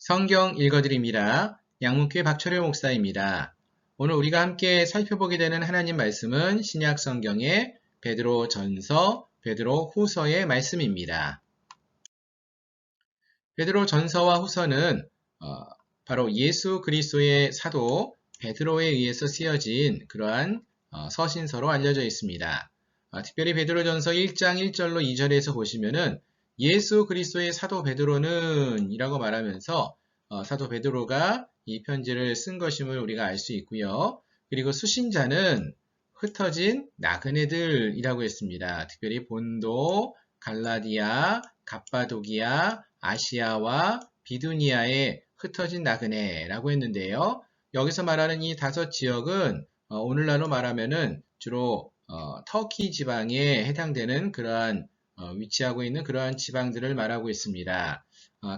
성경 읽어드립니다. 양문교회 박철효 목사입니다. 오늘 우리가 함께 살펴보게 되는 하나님 말씀은 신약 성경의 베드로 전서, 베드로 후서의 말씀입니다. 베드로 전서와 후서는 바로 예수 그리스도의 사도 베드로에 의해서 쓰여진 그러한 서신서로 알려져 있습니다. 특별히 베드로 전서 1장 1절로 2절에서 보시면은 예수 그리스도의 사도 베드로는 이라고 말하면서 사도 베드로가 이 편지를 쓴 것임을 우리가 알 수 있고요. 그리고 수신자는 흩어진 나그네들이라고 했습니다. 특별히 본도, 갈라디아, 갑바도기아, 아시아와 비두니아에 흩어진 나그네라고 했는데요. 여기서 말하는 이 5지역은 오늘날로 말하면은 주로 터키 지방에 해당되는 그러한 위치하고 있는 그러한 지방들을 말하고 있습니다.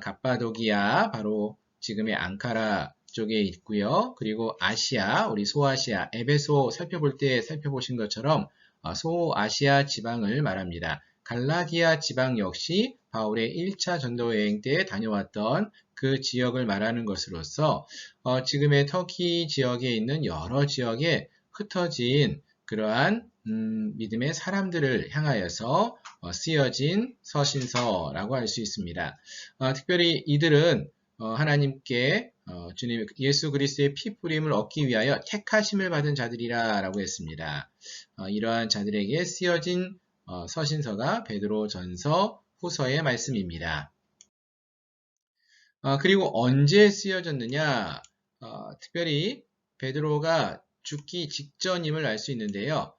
갑바도기아, 바로 지금의 앙카라 쪽에 있고요. 그리고 아시아, 우리 소아시아, 에베소 살펴볼 때 살펴보신 것처럼 소아시아 지방을 말합니다. 갈라디아 지방 역시 바울의 1차 전도 여행 때 다녀왔던 그 지역을 말하는 것으로서 지금의 터키 지역에 있는 여러 지역에 흩어진 그러한 믿음의 사람들을 향하여서 쓰여진 서신서라고 할 수 있습니다. 특별히 이들은 하나님께 주님 예수 그리스도의 피 뿌림을 얻기 위하여 택하심을 받은 자들이라 라고 했습니다. 이러한 자들에게 쓰여진 서신서가 베드로 전서 후서의 말씀입니다. 그리고 언제 쓰여졌느냐? 특별히 베드로가 죽기 직전임을 알 수 있는데요.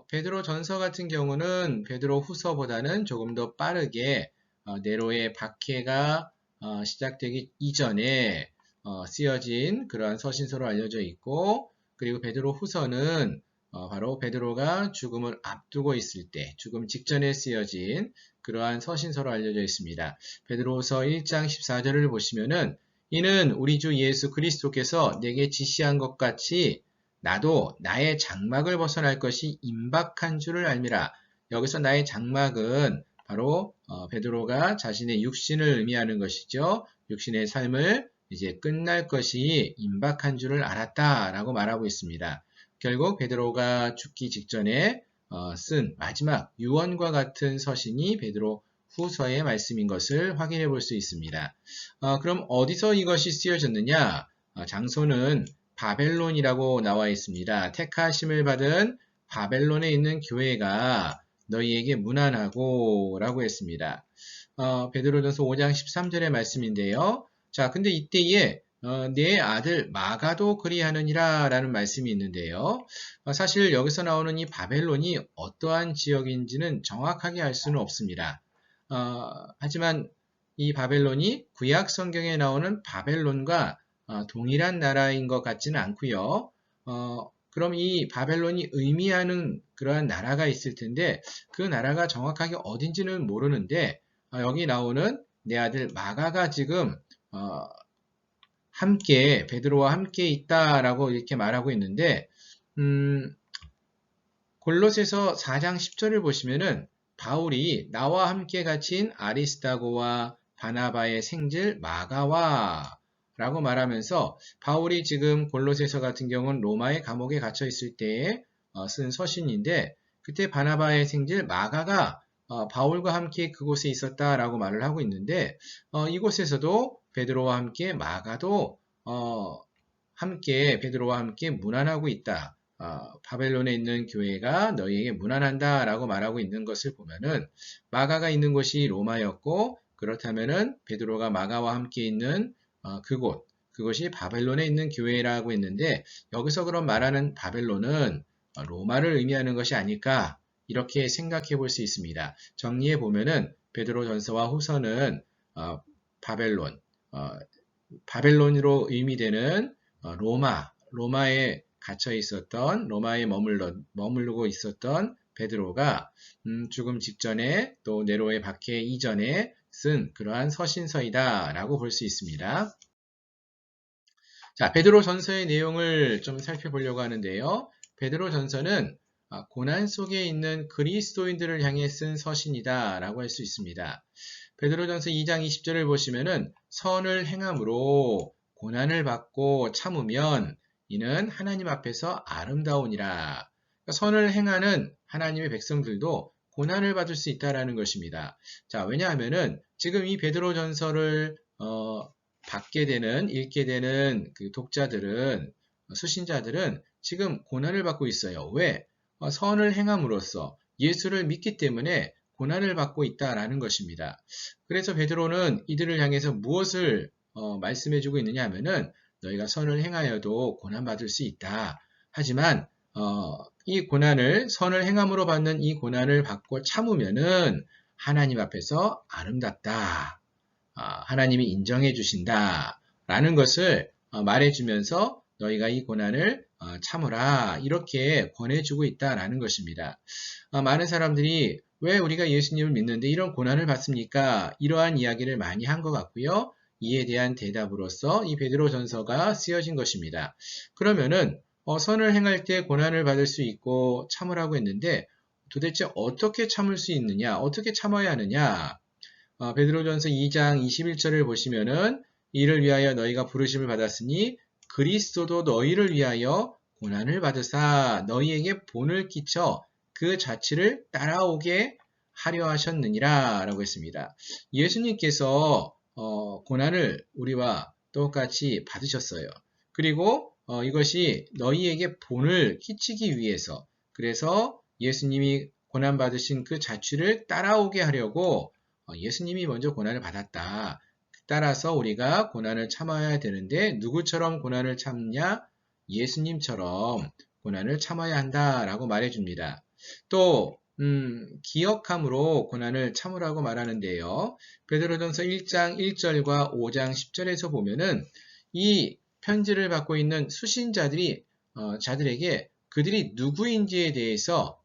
베드로 전서 같은 경우는 베드로 후서보다는 조금 더 빠르게 네로의 박해가 시작되기 이전에 쓰여진 그러한 서신서로 알려져 있고, 그리고 베드로 후서는 바로 베드로가 죽음을 앞두고 있을 때, 죽음 직전에 쓰여진 그러한 서신서로 알려져 있습니다. 베드로후서 1장 14절을 보시면은 이는 우리 주 예수 그리스도께서 내게 지시한 것 같이 나도 나의 장막을 벗어날 것이 임박한 줄을 알미라. 여기서 나의 장막은 바로 베드로가 자신의 육신을 의미하는 것이죠. 육신의 삶을 이제 끝날 것이 임박한 줄을 알았다라고 말하고 있습니다. 결국 베드로가 죽기 직전에 쓴 마지막 유언과 같은 서신이 베드로 후서의 말씀인 것을 확인해 볼 수 있습니다. 그럼 어디서 이것이 쓰여졌느냐? 장소는 바벨론이라고 나와 있습니다. 택하심을 받은 바벨론에 있는 교회가 너희에게 문안하고 라고 했습니다. 베드로전서 5장 13절의 말씀인데요. 자, 근데 이때에 내 아들 마가도 그리하느니라 라는 말씀이 있는데요. 사실 여기서 나오는 이 바벨론이 어떠한 지역인지는 정확하게 알 수는 없습니다. 하지만 이 바벨론이 구약 성경에 나오는 바벨론과 동일한 나라인 것 같지는 않고요. 그럼 이 바벨론이 의미하는 그러한 나라가 있을 텐데 그 나라가 정확하게 어딘지는 모르는데 여기 나오는 내 아들 마가가 지금 함께 베드로와 함께 있다라고 이렇게 말하고 있는데 골로새서 4장 10절을 보시면은 바울이 나와 함께 갇힌 아리스다고와 바나바의 생질 마가와 라고 말하면서 바울이 지금 골로새서 같은 경우는 로마의 감옥에 갇혀 있을 때에 쓴 서신인데 그때 바나바의 생질 마가가 바울과 함께 그곳에 있었다라고 말을 하고 있는데 이곳에서도 베드로와 함께 마가도 함께 베드로와 함께 문안하고 있다. 바벨론에 있는 교회가 너희에게 문안한다 라고 말하고 있는 것을 보면은 마가가 있는 곳이 로마였고 그렇다면은 베드로가 마가와 함께 있는 그곳이 바벨론에 있는 교회라고 했는데 여기서 그럼 말하는 바벨론은 로마를 의미하는 것이 아닐까 이렇게 생각해 볼 수 있습니다. 정리해 보면은 베드로 전서와 후서는 바벨론으로 의미되는 로마에 갇혀 있었던 로마에 머무르고 있었던 베드로가 죽음 직전에 또 네로의 박해 이전에 쓴 그러한 서신서이다 라고 볼 수 있습니다. 자, 베드로 전서의 내용을 좀 살펴보려고 하는데요. 베드로 전서는 고난 속에 있는 그리스도인들을 향해 쓴 서신이다 라고 할 수 있습니다. 베드로전서 2장 20절을 보시면은 선을 행함으로 고난을 받고 참으면 이는 하나님 앞에서 아름다우니라. 그러니까 선을 행하는 하나님의 백성들도 고난을 받을 수 있다라는 것입니다. 자, 왜냐하면은 지금 이 베드로전서를 읽게 되는 그 독자들은 수신자들은 지금 고난을 받고 있어요. 왜? 선을 행함으로써 예수를 믿기 때문에 고난을 받고 있다라는 것입니다. 그래서 베드로는 이들을 향해서 무엇을 말씀해주고 있느냐 하면은 너희가 선을 행하여도 고난받을 수 있다. 하지만 이 고난을 선을 행함으로 받는 이 고난을 받고 참으면은 하나님 앞에서 아름답다. 하나님이 인정해 주신다. 라는 것을 말해주면서 너희가 이 고난을 참으라. 이렇게 권해주고 있다라는 것입니다. 많은 사람들이 왜 우리가 예수님을 믿는데 이런 고난을 받습니까? 이러한 이야기를 많이 한 것 같고요. 이에 대한 대답으로서 이 베드로전서가 쓰여진 것입니다. 그러면은 선을 행할 때 고난을 받을 수 있고 참으라고 했는데 도대체 어떻게 참을 수 있느냐? 어떻게 참아야 하느냐? 베드로전서 2장 21절을 보시면은 이를 위하여 너희가 부르심을 받았으니 그리스도도 너희를 위하여 고난을 받으사 너희에게 본을 끼쳐 그 자취를 따라오게 하려 하셨느니라 라고 했습니다. 예수님께서 고난을 우리와 똑같이 받으셨어요. 그리고 이것이 너희에게 본을 끼치기 위해서, 그래서 예수님이 고난받으신 그 자취를 따라오게 하려고 예수님이 먼저 고난을 받았다. 따라서 우리가 고난을 참아야 되는데 누구처럼 고난을 참냐? 예수님처럼 고난을 참아야 한다라고 말해줍니다. 또 기억함으로 고난을 참으라고 말하는데요. 베드로전서 1장 1절과 5장 10절에서 보면은 이 편지를 받고 있는 수신자들이 자들에게 그들이 누구인지에 대해서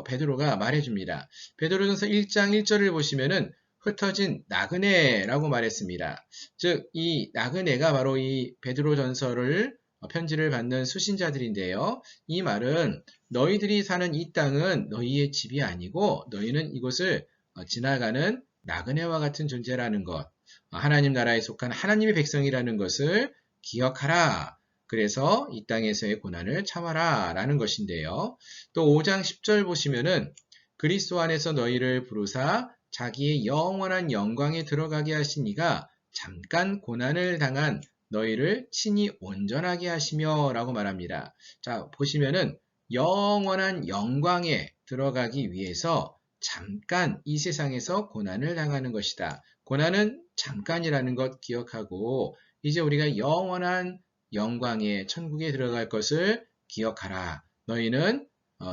베드로가 말해줍니다. 베드로전서 1장 1절을 보시면은 흩어진 나그네라고 말했습니다. 즉, 이 나그네가 바로 이 베드로전서를 편지를 받는 수신자들인데요. 이 말은 너희들이 사는 이 땅은 너희의 집이 아니고 너희는 이곳을 지나가는 나그네와 같은 존재라는 것, 하나님 나라에 속한 하나님의 백성이라는 것을 기억하라. 그래서 이 땅에서의 고난을 참아라 라는 것인데요. 또 5장 10절 보시면은 그리스도 안에서 너희를 부르사 자기의 영원한 영광에 들어가게 하신 이가 잠깐 고난을 당한 너희를 친히 온전하게 하시며 라고 말합니다. 자, 보시면은 영원한 영광에 들어가기 위해서 잠깐 이 세상에서 고난을 당하는 것이다. 고난은 잠깐이라는 것 기억하고 이제 우리가 영원한 영광의 천국에 들어갈 것을 기억하라. 너희는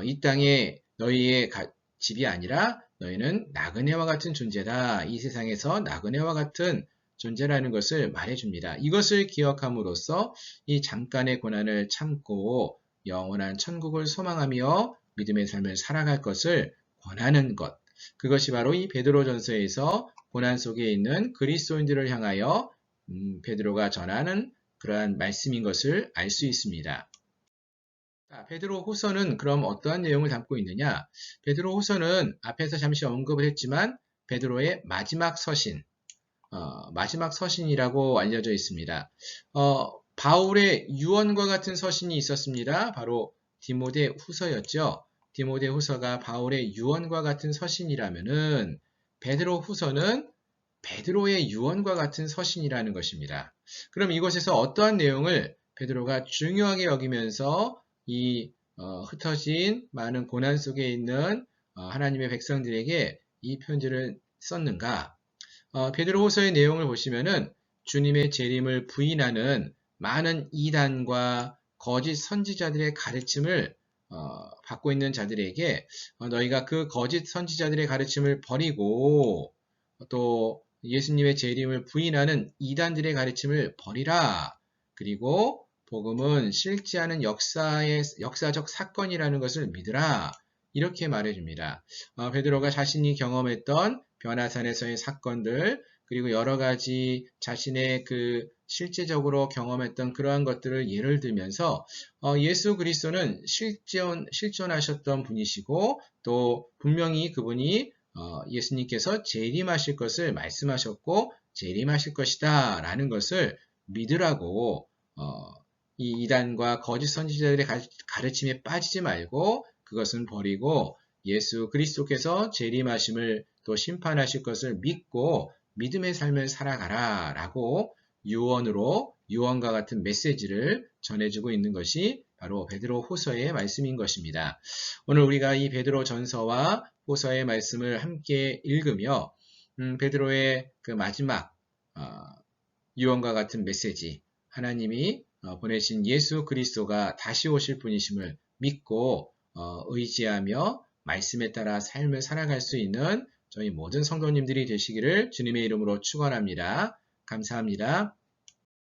이 땅에 너희의 집이 아니라 너희는 나그네와 같은 존재다. 이 세상에서 나그네와 같은 존재라는 것을 말해줍니다. 이것을 기억함으로써 이 잠깐의 고난을 참고 영원한 천국을 소망하며 믿음의 삶을 살아갈 것을 권하는 것. 그것이 바로 이 베드로전서에서 고난 속에 있는 그리스도인들을 향하여 베드로가 전하는 그러한 말씀인 것을 알 수 있습니다. 베드로 후서는 그럼 어떠한 내용을 담고 있느냐? 베드로 후서는 앞에서 잠시 언급을 했지만 베드로의 마지막 서신이라고 알려져 있습니다. 바울의 유언과 같은 서신이 있었습니다. 바로 디모데 후서였죠. 디모데 후서가 바울의 유언과 같은 서신이라면은 베드로 후서는 베드로의 유언과 같은 서신이라는 것입니다. 그럼 이곳에서 어떠한 내용을 베드로가 중요하게 여기면서 이 흩어진 많은 고난 속에 있는 하나님의 백성들에게 이 편지를 썼는가? 베드로후서의 내용을 보시면은 주님의 재림을 부인하는 많은 이단과 거짓 선지자들의 가르침을 받고 있는 자들에게 너희가 그 거짓 선지자들의 가르침을 버리고 또 예수님의 재림을 부인하는 이단들의 가르침을 버리라. 그리고 복음은 실지 않은 역사적 사건이라는 것을 믿으라. 이렇게 말해줍니다. 베드로가 자신이 경험했던 변화산에서의 사건들, 그리고 여러 가지 자신의 그 실제적으로 경험했던 그러한 것들을 예를 들면서 예수 그리스도는 실존하셨던 분이시고 또 분명히 그분이 예수님께서 재림하실 것을 말씀하셨고 재림하실 것이다 라는 것을 믿으라고 이 이단과 거짓 선지자들의 가르침에 빠지지 말고 그것은 버리고 예수 그리스도께서 재림하심을 또 심판하실 것을 믿고 믿음의 삶을 살아가라 라고 유언과 같은 메시지를 전해주고 있는 것이 바로 베드로 후서의 말씀인 것입니다. 오늘 우리가 이 베드로 전서와 후서의 말씀을 함께 읽으며 베드로의 그 마지막 유언과 같은 메시지, 하나님이 보내신 예수 그리스도가 다시 오실 분이심을 믿고 의지하며 말씀에 따라 삶을 살아갈 수 있는 저희 모든 성도님들이 되시기를 주님의 이름으로 축원합니다. 감사합니다.